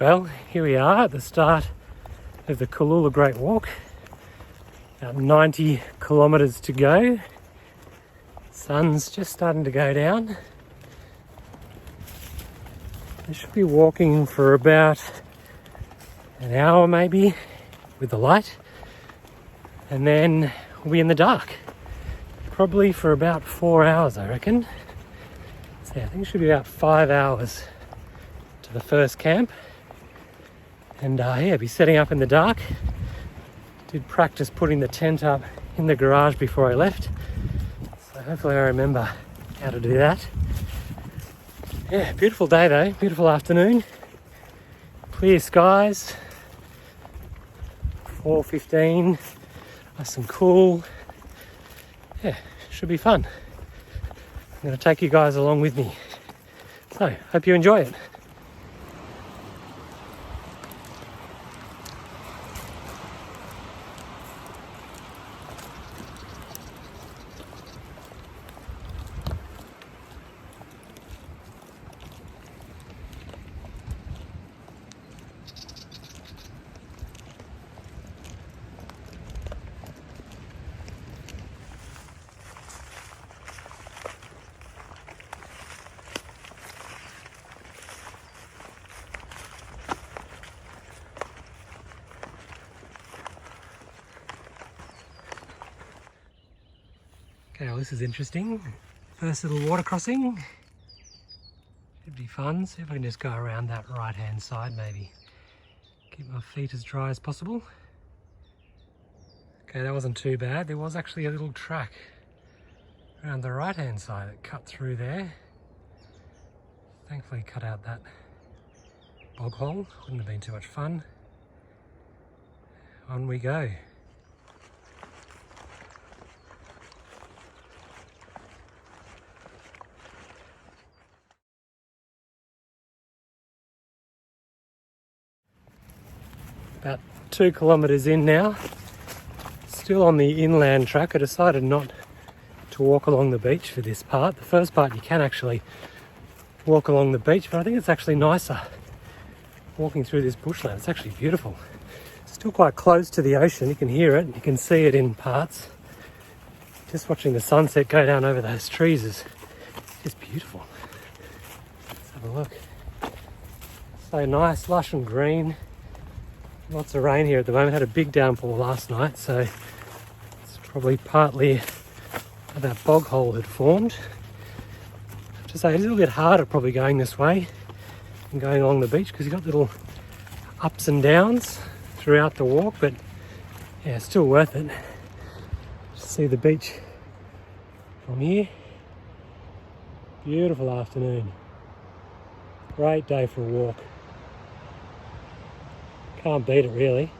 Well, here we are at the start of the Cooloola Great Walk. About 90 kilometres to go. Sun's just starting to go down. I should be walking for about an hour maybe with the light, and then we'll be in the dark. Probably for about 4 hours, I reckon. So yeah, I think it should be about 5 hours to the first camp. And yeah, be setting up in the dark. Did practice putting the tent up in the garage before I left. So hopefully I remember how to do that. Yeah, beautiful day though, beautiful afternoon. Clear skies. 4:15, nice and cool. Yeah, should be fun. I'm going to take you guys along with me. So, hope you enjoy it. Okay, well this is interesting. First little water crossing. Should be fun. See if I can just go around that right hand side maybe. Keep my feet as dry as possible. Okay, that wasn't too bad. There was actually a little track around the right hand side that cut through there. Thankfully cut out that bog hole. Wouldn't have been too much fun. On we go. About 2 kilometres in now, still on the inland track. I decided not to walk along the beach for this part. The first part you can actually walk along the beach, but I think it's actually nicer walking through this bushland. It's actually beautiful. Still quite close to the ocean, you can hear it, you can see it in parts. Just watching the sunset go down over those trees is just beautiful. Let's have a look. So nice, lush and green. Lots of rain here at the moment. Had a big downpour last night, so it's probably partly where that bog hole had formed. To say, it's a little bit harder probably going this way and going along the beach because you've got little ups and downs throughout the walk, but yeah, it's still worth it. Just see the beach from here. Beautiful afternoon. Great day for a walk. Can't beat it really.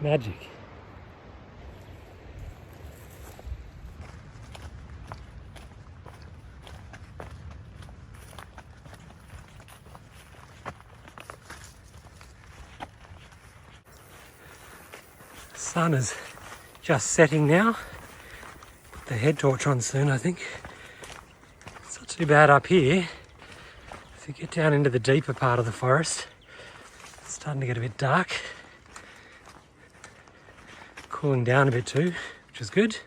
Magic. The sun is just setting now. Put the head torch on soon, I think. It's not too bad up here. If you get down into the deeper part of the forest, it's starting to get a bit dark. Cooling down a bit too, which is good.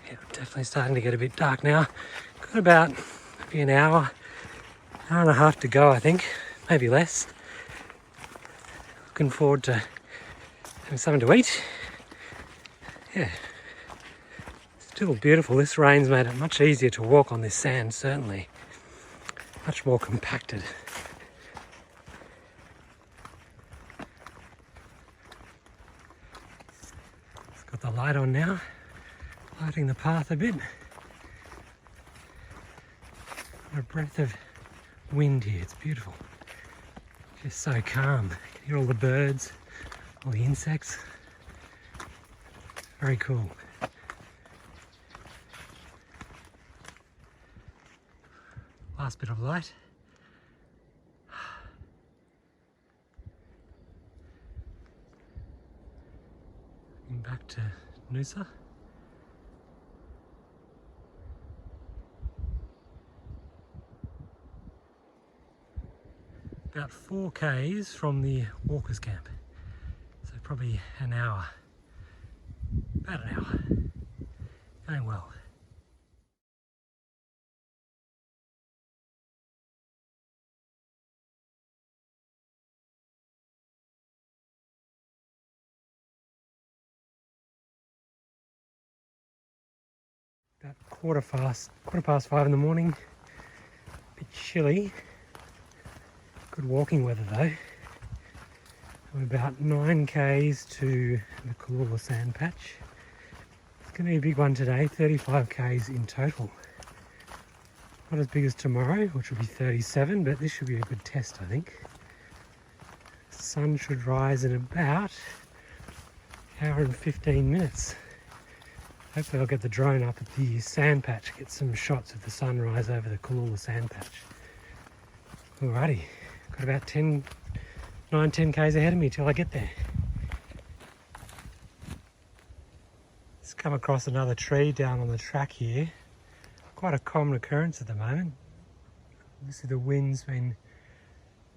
Yeah, definitely starting to get a bit dark now. Got about maybe an hour and a half to go, I think, maybe less. Looking forward to having something to eat. Yeah, still beautiful. This rain's made it much easier to walk on this sand, certainly. Much more compacted. It's got the light on now, lighting the path a bit. A breath of wind here, it's beautiful. Just so calm. You can hear all the birds, all the insects. Very cool. Last bit of light. Back to Noosa. about 4 k's from the walkers camp. So probably an hour, about an hour. Going well. About quarter past 5 in the morning. A bit chilly. Good walking weather though. I'm about 9 k's to the Cooloola sand patch. It's going to be a big one today, 35 k's in total. Not as big as tomorrow, which will be 37, but this should be a good test, I think. The sun should rise in about an hour and 15 minutes. Hopefully I'll get the drone up at the sand patch, get some shots of the sunrise over the Cooloola sand patch. Alrighty, got about 9-10 k's ahead of me till I get there. Just come across another tree down on the track here. Quite a common occurrence at the moment. Obviously the wind's been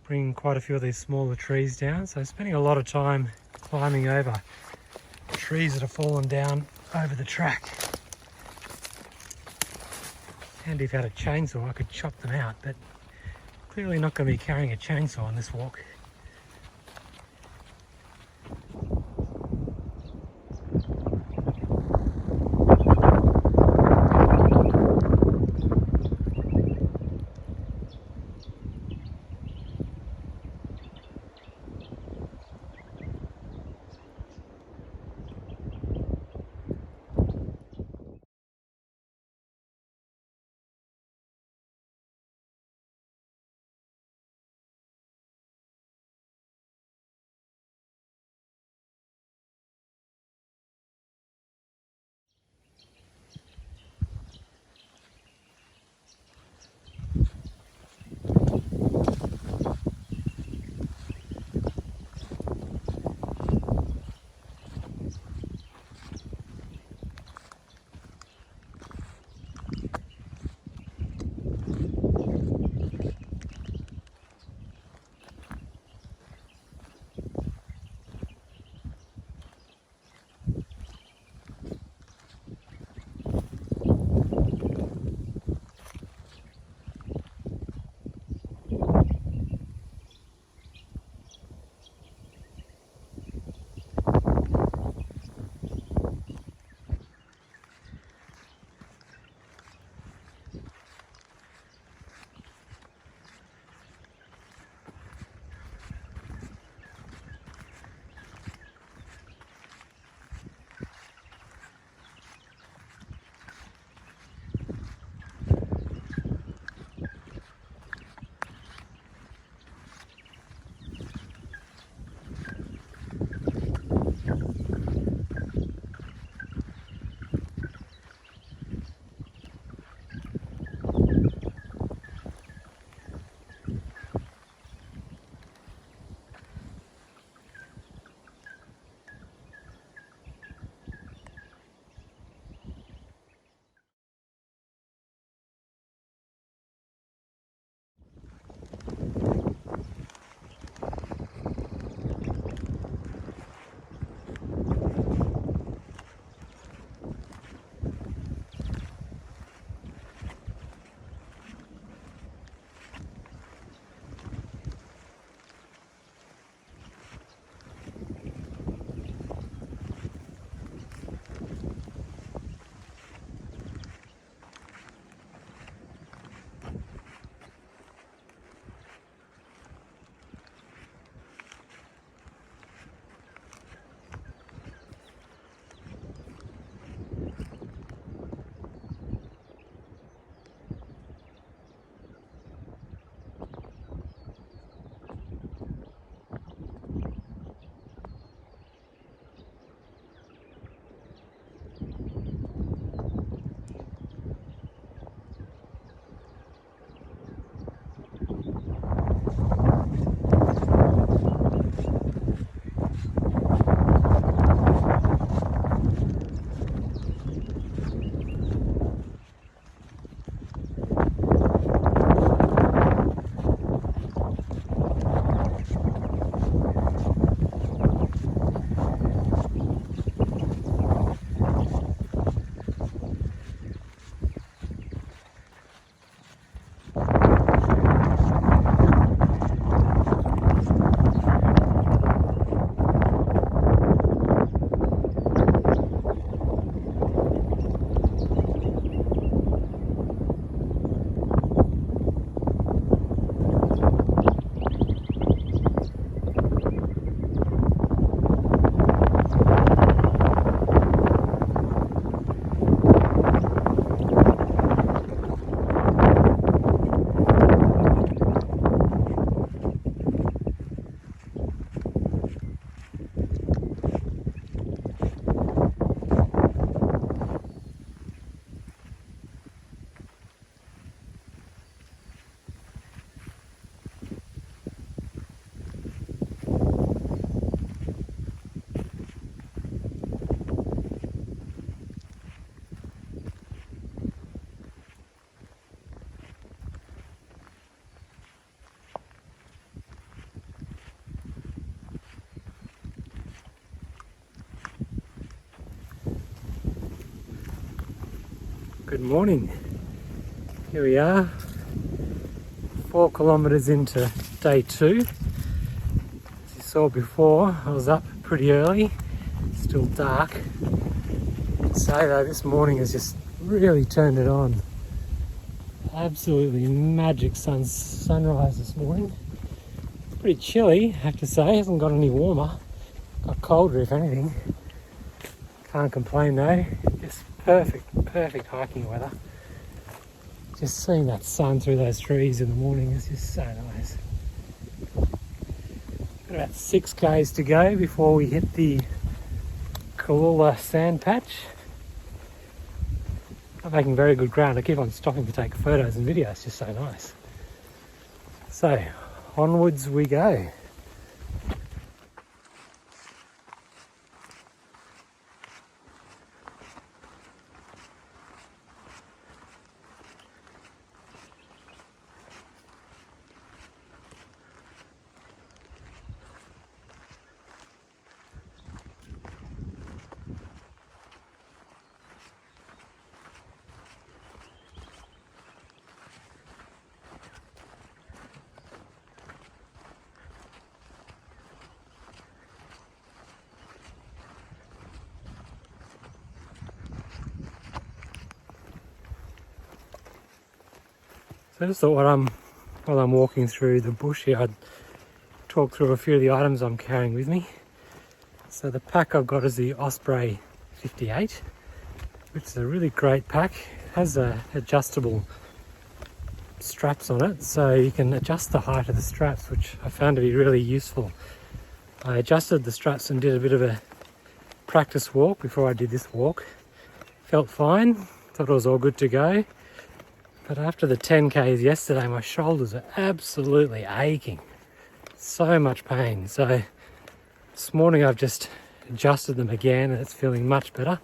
bringing quite a few of these smaller trees down, so spending a lot of time climbing over trees that have fallen down over the track. Handy if I had a chainsaw, I could chop them out, but clearly not going to be carrying a chainsaw on this walk. Good morning. Here we are, 4 kilometres into day 2. As you saw before, I was up pretty early, still dark. I'd say though, this morning has just really turned it on. Absolutely magic sunrise this morning. Pretty chilly, I have to say, hasn't got any warmer. Got colder if anything. Can't complain though, just perfect hiking weather. Just seeing that sun through those trees in the morning is just so nice. Got about 6 k's to go before we hit the Cooloola sand patch. I'm making very good ground. I keep on stopping to take photos and videos, it's just so nice. So, onwards we go. So I just thought while I'm walking through the bush here, I'd talk through a few of the items I'm carrying with me. So the pack I've got is the Osprey 58, which is a really great pack. It has adjustable straps on it, so you can adjust the height of the straps, which I found to be really useful. I adjusted the straps and did a bit of a practice walk before I did this walk. Felt fine, thought it was all good to go. But after the 10 k's yesterday, my shoulders are absolutely aching. So much pain. So this morning I've just adjusted them again and it's feeling much better.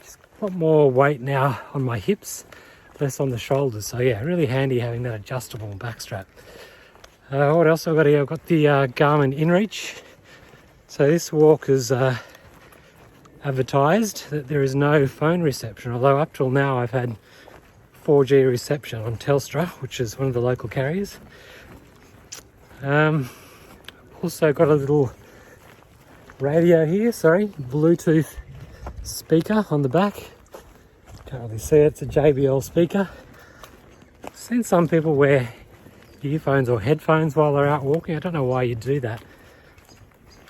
Just a lot more weight now on my hips, less on the shoulders. So yeah, really handy having that adjustable back strap. What else I've got here? I've got the Garmin InReach. So this walk is advertised that there is no phone reception, although up till now I've had 4G reception on Telstra, which is one of the local carriers. Also got a little radio here, Bluetooth speaker on the back. Can't really see it, it's a JBL speaker. I've seen some people wear earphones or headphones while they're out walking. I don't know why you do that.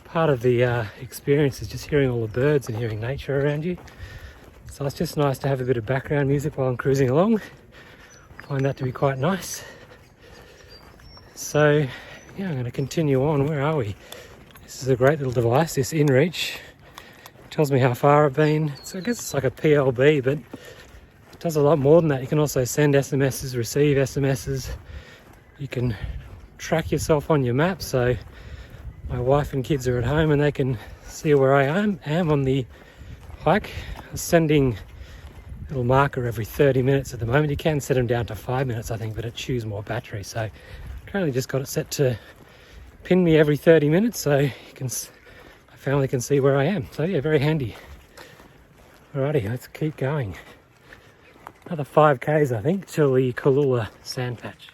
Part of the experience is just hearing all the birds and hearing nature around you. So it's just nice to have a bit of background music while I'm cruising along. Find that to be quite nice. So yeah, I'm going to continue on. Where are we? This is a great little device, this InReach. Tells me how far I've been. So I guess it's like a PLB, but it does a lot more than that. You can also send SMSs, receive SMSs. You can track yourself on your map. So my wife and kids are at home and they can see where I am on the hike. Sending a little marker every 30 minutes at the moment. You can set them down to 5 minutes, I think, but it chews more battery. So currently just got it set to pin me every 30 minutes so my family can see where I am. So yeah, very handy. Alrighty, let's keep going. Another 5 k's I think till the Cooloola sand patch.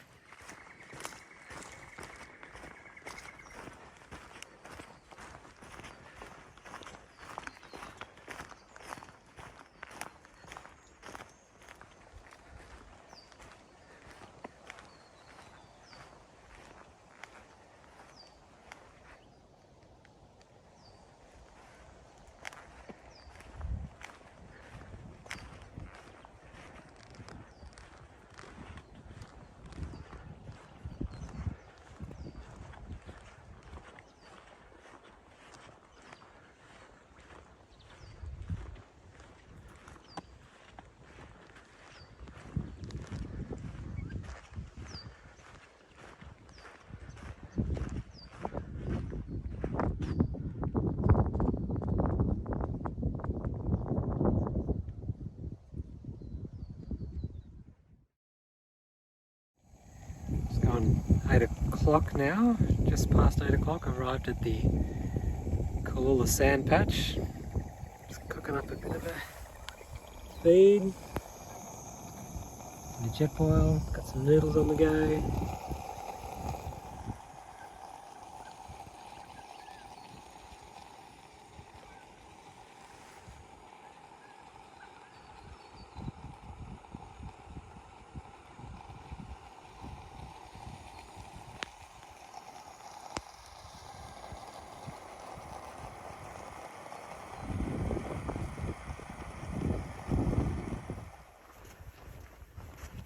It's gone 8 o'clock now, just past 8 o'clock. Arrived at the Cooloola sand patch. Just cooking up a bit of a feed. The jet boil, got some noodles on the go.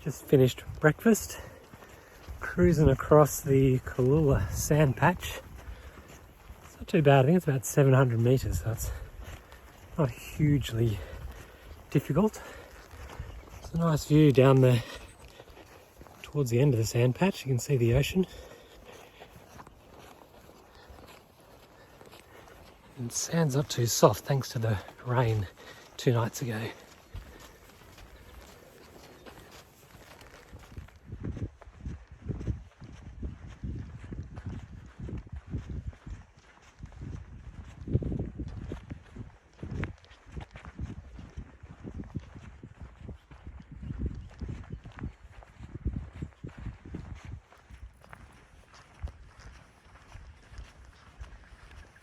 Just finished breakfast, cruising across the Cooloola sand patch. It's not too bad, I think it's about 700 metres, so it's not hugely difficult. It's a nice view down there towards the end of the sand patch. You can see the ocean. And the sand's not too soft thanks to the rain 2 nights ago.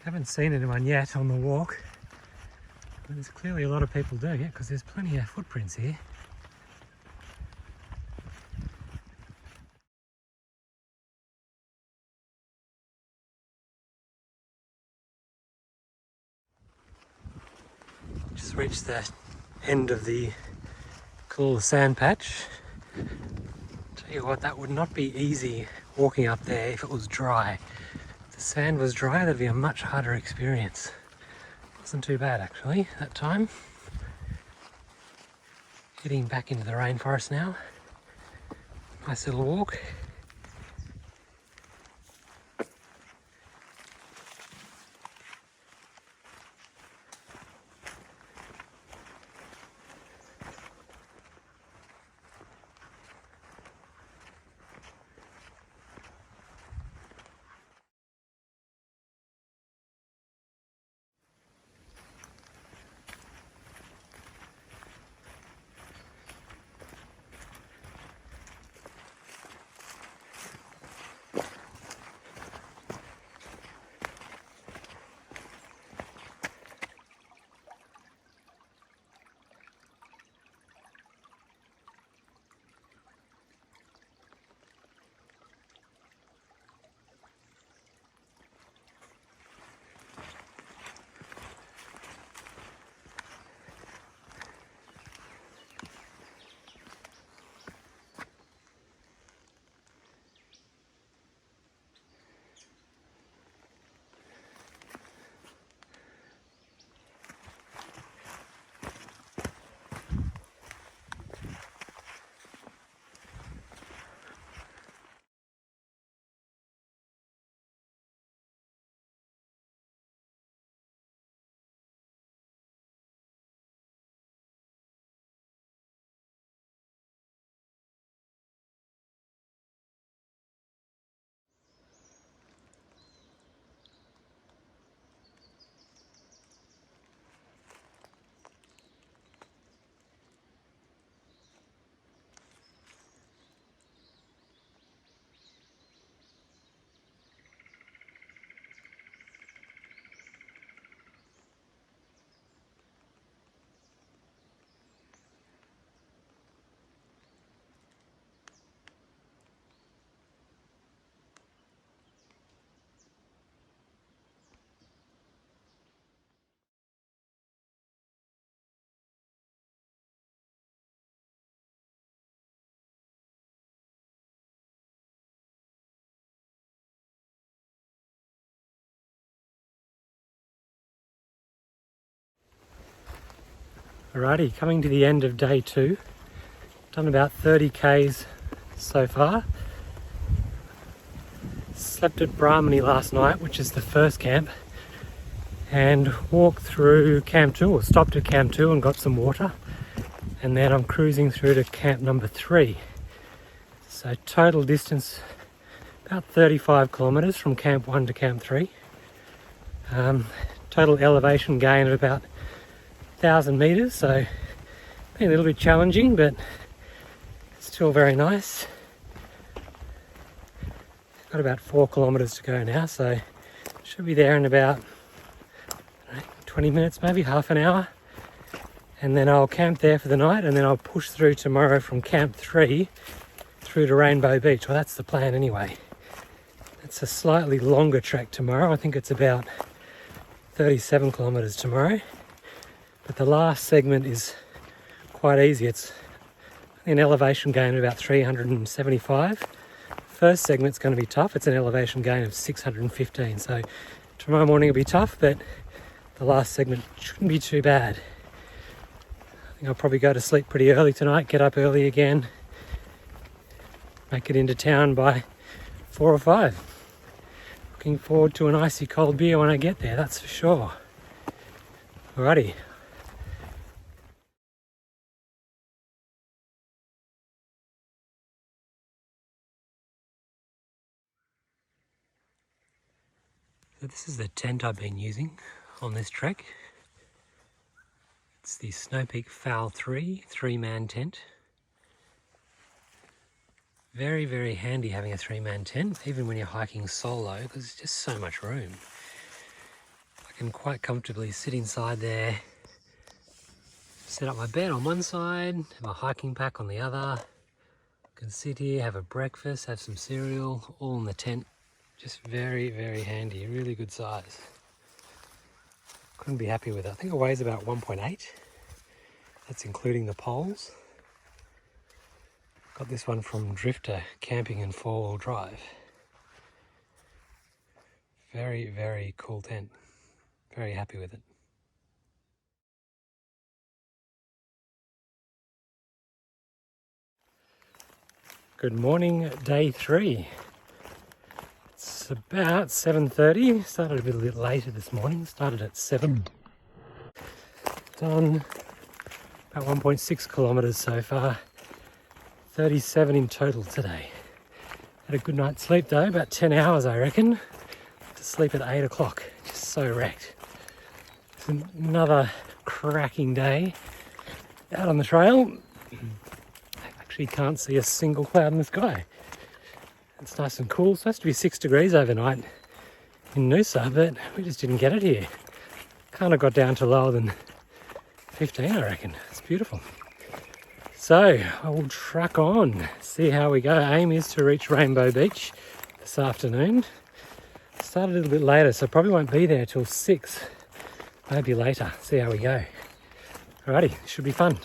Haven't seen anyone yet on the walk, but there's clearly a lot of people doing it because there's plenty of footprints here. Just reached the end of the Cooloola sand patch. Tell you what, that would not be easy walking up there if it was dry. If the sand was dry, that'd be a much harder experience. Wasn't too bad actually that time. Getting back into the rainforest now. Nice little walk. Alrighty, coming to the end of day 2. Done about 30 k's so far. Slept at Brahmani last night, which is the first camp, and walked through Camp 2, or stopped at Camp 2 and got some water. And then I'm cruising through to camp number 3. So total distance about 35 kilometres from camp 1 to camp 3. Total elevation gain of about 1,000 metres, so been a little bit challenging, but still very nice. Got about 4 kilometres to go now, so should be there in about 20 minutes, maybe half an hour. And then I'll camp there for the night, and then I'll push through tomorrow from Camp 3 through to Rainbow Beach. Well, that's the plan anyway. It's a slightly longer trek tomorrow. I think it's about 37 kilometres tomorrow. But the last segment is quite easy. It's an elevation gain of about 375. First segment's going to be tough. It's an elevation gain of 615. So tomorrow morning will be tough, but the last segment shouldn't be too bad. I think I'll probably go to sleep pretty early tonight, get up early again, make it into town by 4 or 5. Looking forward to an icy cold beer when I get there, that's for sure. Alrighty. So this is the tent I've been using on this trek. It's the Snow Peak Fowl 3 3-man tent. Very, very handy having a 3-man tent, even when you're hiking solo, because there's just so much room. I can quite comfortably sit inside there, set up my bed on one side, have my hiking pack on the other. I can sit here, have a breakfast, have some cereal, all in the tent. Just very, very handy, really good size. Couldn't be happy with it. I think it weighs about 1.8. That's including the poles. Got this one from Drifter Camping and 4-wheel drive. Very, very cool tent. Very happy with it. Good morning, day 3. It's about 7:30. Started a bit later this morning. Started at 7. Done about 1.6 kilometres so far. 37 in total today. Had a good night's sleep though, about 10 hours I reckon. To sleep at 8 o'clock. Just so wrecked. It's another cracking day out on the trail. I actually can't see a single cloud in the sky. It's nice and cool. It's supposed to be 6 degrees overnight in Noosa, but we just didn't get it here. Kind of got down to lower than 15, I reckon. It's beautiful. So I will truck on, see how we go. Aim is to reach Rainbow Beach this afternoon. Started a little bit later, so probably won't be there till 6, maybe later. See how we go. Alrighty, should be fun.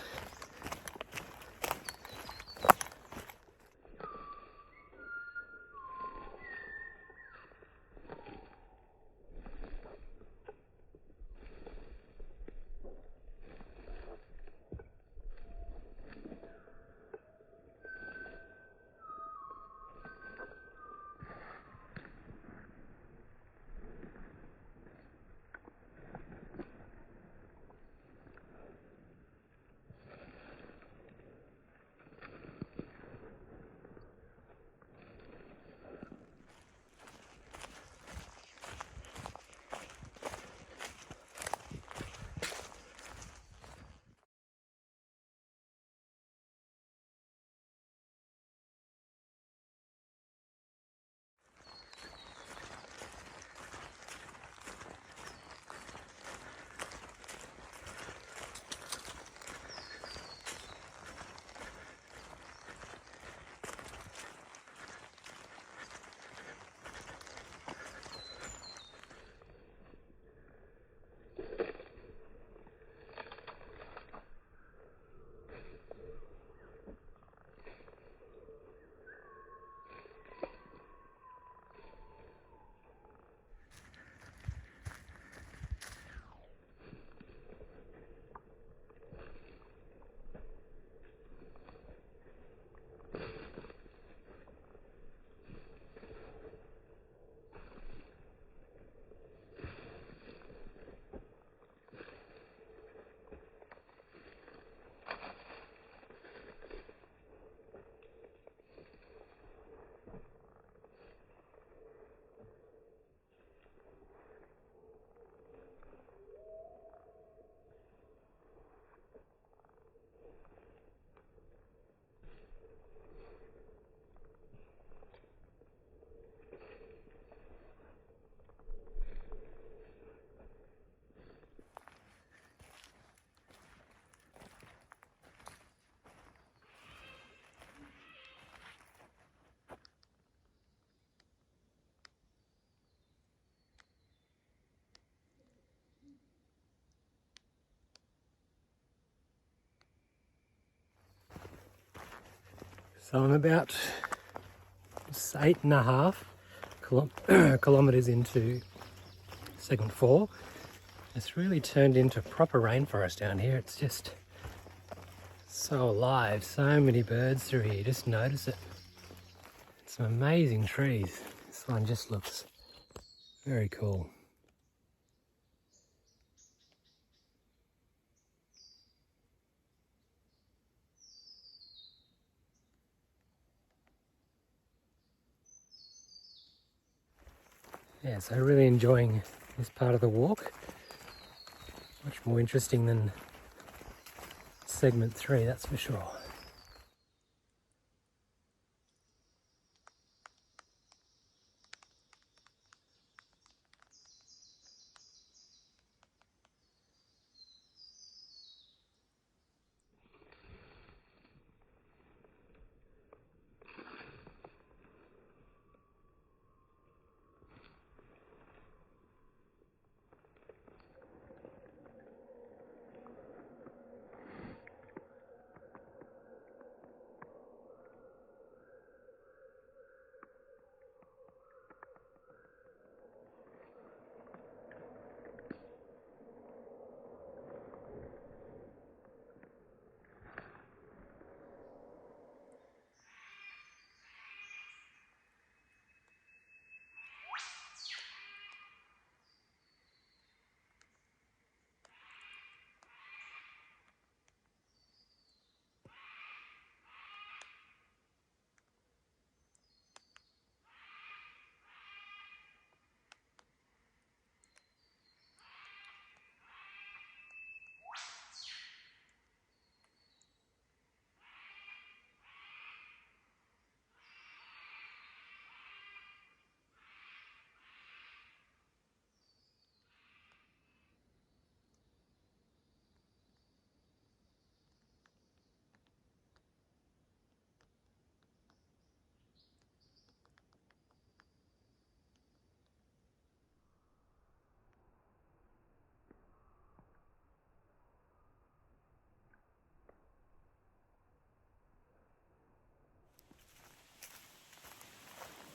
So I'm about 8.5 kilometres into segment 4. It's really turned into proper rainforest down here. It's just so alive, so many birds through here, just notice it. Some amazing trees. This one just looks very cool. Yeah, so really enjoying this part of the walk. Much more interesting than segment 3, that's for sure.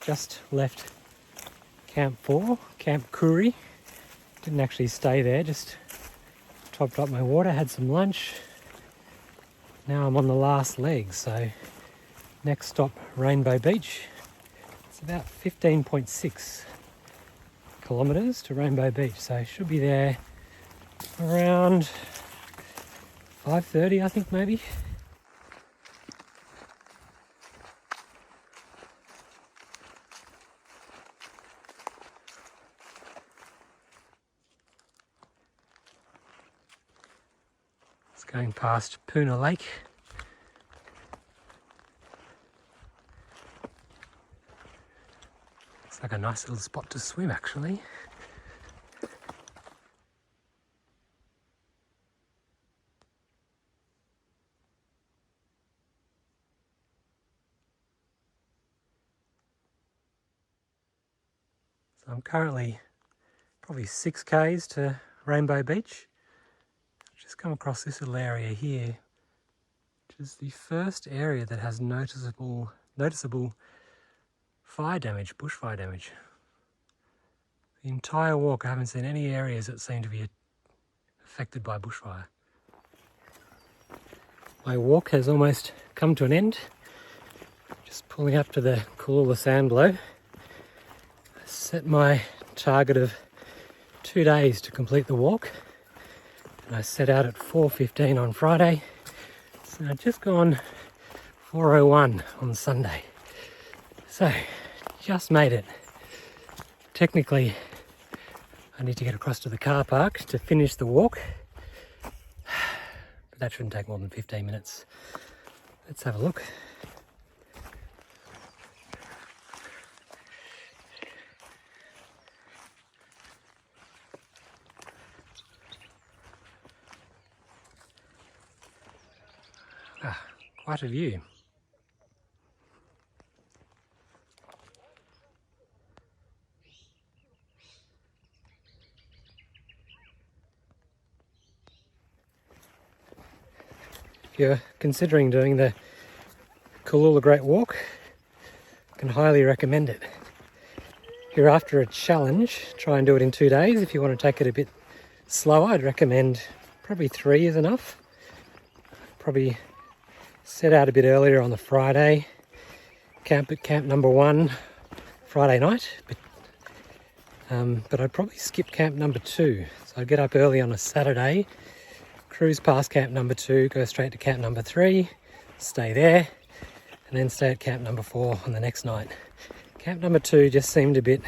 Just left Camp 4, Camp Kuri. Didn't actually stay there, just topped up my water, had some lunch. Now I'm on the last leg, so next stop Rainbow Beach. It's about 15.6 kilometres to Rainbow Beach, so I should be there around 5:30, I think, maybe. It's going past Poona Lake. Looks like a nice little spot to swim, actually. So I'm currently probably 6 k's to Rainbow Beach. Just come across this little area here, which is the first area that has noticeable fire damage, bushfire damage. The entire walk I haven't seen any areas that seem to be affected by bushfire. My walk has almost come to an end. Just pulling up to the Cooloola sand blow. I set my target of 2 days to complete the walk. And I set out at 4:15 on Friday. So I've just gone 4:01 on Sunday. So, just made it. Technically, I need to get across to the car park to finish the walk. But that shouldn't take more than 15 minutes. Let's have a look. Quite a view. If you're considering doing the Cooloola Great Walk. Can highly recommend it. If you're after a challenge, try and do it in 2 days. If you want to take it a bit slower, I'd recommend probably 3 is enough. Probably set out a bit earlier on the Friday, camp at camp number 1 Friday night, but I'd probably skip camp number 2. So I'd get up early on a Saturday, cruise past camp number 2, go straight to camp number 3, stay there, and then stay at camp number 4 on the next night. Camp number 2 just seemed a bit,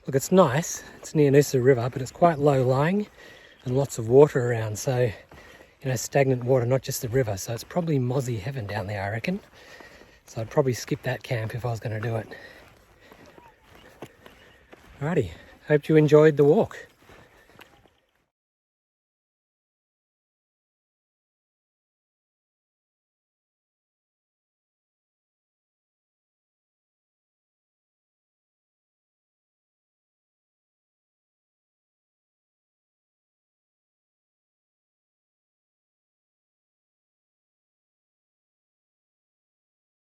look, it's nice, it's near Noosa River, but it's quite low lying and lots of water around, so, you know, stagnant water, not just the river, so it's probably mozzie heaven down there, I reckon. So I'd probably skip that camp if I was going to do it. Alrighty, hope you enjoyed the walk.